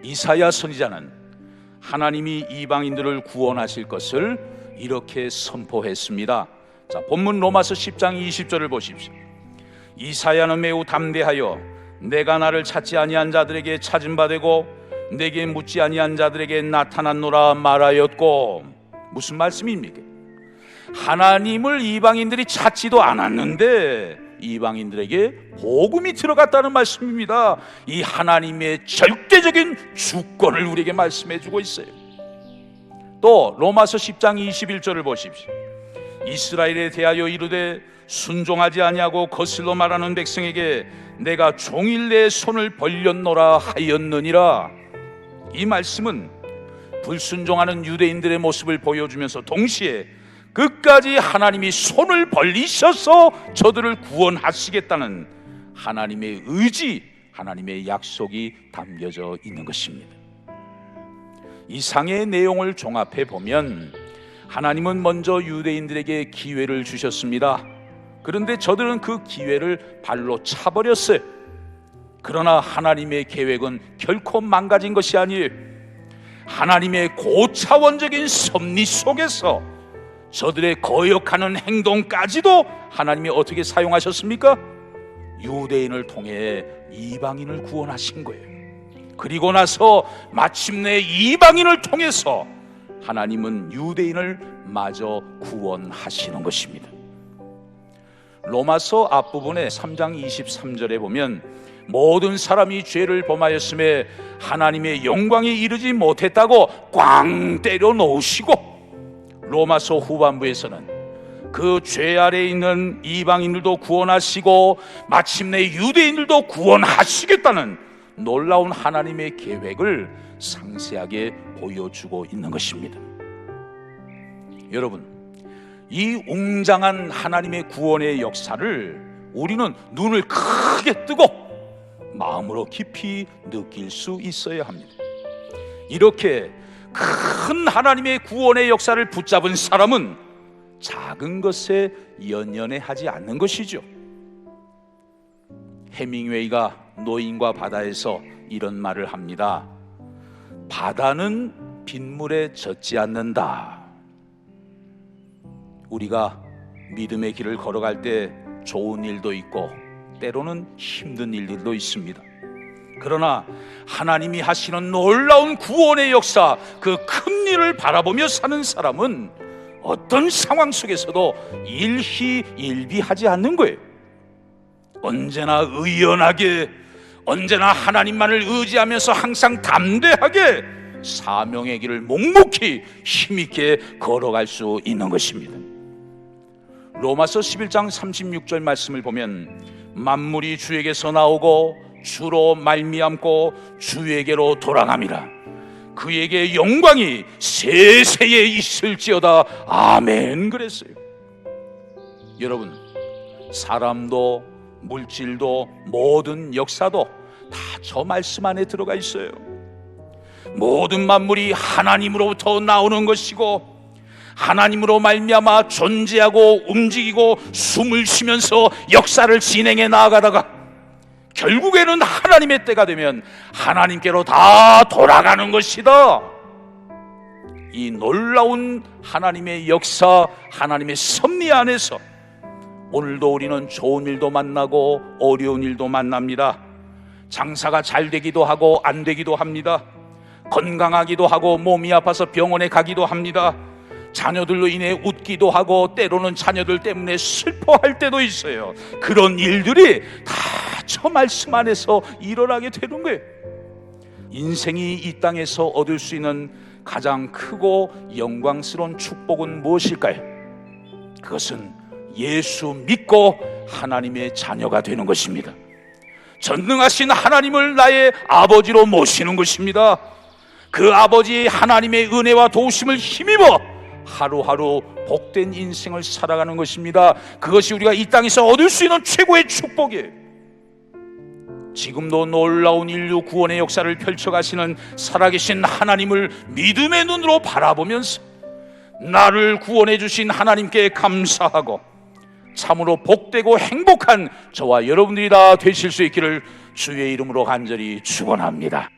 이사야 선지자는 하나님이 이방인들을 구원하실 것을 이렇게 선포했습니다. 자, 본문 로마서 10장 20절을 보십시오. 이사야는 매우 담대하여 내가 나를 찾지 아니한 자들에게 찾은 바 되고 내게 묻지 아니한 자들에게 나타났노라 말하였고. 무슨 말씀입니까? 하나님을 이방인들이 찾지도 않았는데 이방인들에게 복음이 들어갔다는 말씀입니다. 이 하나님의 절대적인 주권을 우리에게 말씀해 주고 있어요. 또 로마서 10장 21절을 보십시오. 이스라엘에 대하여 이르되 순종하지 아니하고 거슬러 말하는 백성에게 내가 종일 내 손을 벌렸노라 하였느니라. 이 말씀은 불순종하는 유대인들의 모습을 보여주면서 동시에 끝까지 하나님이 손을 벌리셔서 저들을 구원하시겠다는 하나님의 의지, 하나님의 약속이 담겨져 있는 것입니다. 이상의 내용을 종합해 보면 하나님은 먼저 유대인들에게 기회를 주셨습니다. 그런데 저들은 그 기회를 발로 차버렸어요. 그러나 하나님의 계획은 결코 망가진 것이 아니에요. 하나님의 고차원적인 섭리 속에서 저들의 거역하는 행동까지도 하나님이 어떻게 사용하셨습니까? 유대인을 통해 이방인을 구원하신 거예요. 그리고 나서 마침내 이방인을 통해서 하나님은 유대인을 마저 구원하시는 것입니다. 로마서 앞부분에 3장 23절에 보면 모든 사람이 죄를 범하였음에 하나님의 영광에 이르지 못했다고 꽝 때려 놓으시고, 로마서 후반부에서는 그 죄 아래에 있는 이방인들도 구원하시고 마침내 유대인들도 구원하시겠다는 놀라운 하나님의 계획을 상세하게 보여주고 있는 것입니다. 여러분, 이 웅장한 하나님의 구원의 역사를 우리는 눈을 크게 뜨고 마음으로 깊이 느낄 수 있어야 합니다. 이렇게 큰 하나님의 구원의 역사를 붙잡은 사람은 작은 것에 연연해하지 않는 것이죠. 해밍웨이가 노인과 바다에서 이런 말을 합니다. 바다는 빗물에 젖지 않는다. 우리가 믿음의 길을 걸어갈 때 좋은 일도 있고 때로는 힘든 일들도 있습니다. 그러나 하나님이 하시는 놀라운 구원의 역사, 그 큰 일을 바라보며 사는 사람은 어떤 상황 속에서도 일희일비하지 않는 거예요. 언제나 의연하게, 언제나 하나님만을 의지하면서 항상 담대하게 사명의 길을 묵묵히 힘있게 걸어갈 수 있는 것입니다. 로마서 11장 36절 말씀을 보면 만물이 주에게서 나오고 주로 말미암고 주에게로 돌아감이라. 그에게 영광이 세세에 있을지어다. 아멘. 그랬어요. 여러분, 사람도 물질도 모든 역사도 다 저 말씀 안에 들어가 있어요. 모든 만물이 하나님으로부터 나오는 것이고 하나님으로 말미암아 존재하고 움직이고 숨을 쉬면서 역사를 진행해 나아가다가 결국에는 하나님의 때가 되면 하나님께로 다 돌아가는 것이다. 이 놀라운 하나님의 역사, 하나님의 섭리 안에서 오늘도 우리는 좋은 일도 만나고 어려운 일도 만납니다. 장사가 잘 되기도 하고 안 되기도 합니다. 건강하기도 하고 몸이 아파서 병원에 가기도 합니다. 자녀들로 인해 웃기도 하고 때로는 자녀들 때문에 슬퍼할 때도 있어요. 그런 일들이 다 저 말씀 안에서 일어나게 되는 거예요. 인생이 이 땅에서 얻을 수 있는 가장 크고 영광스러운 축복은 무엇일까요? 그것은 예수 믿고 하나님의 자녀가 되는 것입니다. 전능하신 하나님을 나의 아버지로 모시는 것입니다. 그 아버지 하나님의 은혜와 도우심을 힘입어 하루하루 복된 인생을 살아가는 것입니다. 그것이 우리가 이 땅에서 얻을 수 있는 최고의 축복이에요. 지금도 놀라운 인류 구원의 역사를 펼쳐가시는 살아계신 하나님을 믿음의 눈으로 바라보면서 나를 구원해 주신 하나님께 감사하고 참으로 복되고 행복한 저와 여러분들이 다 되실 수 있기를 주의 이름으로 간절히 축원합니다.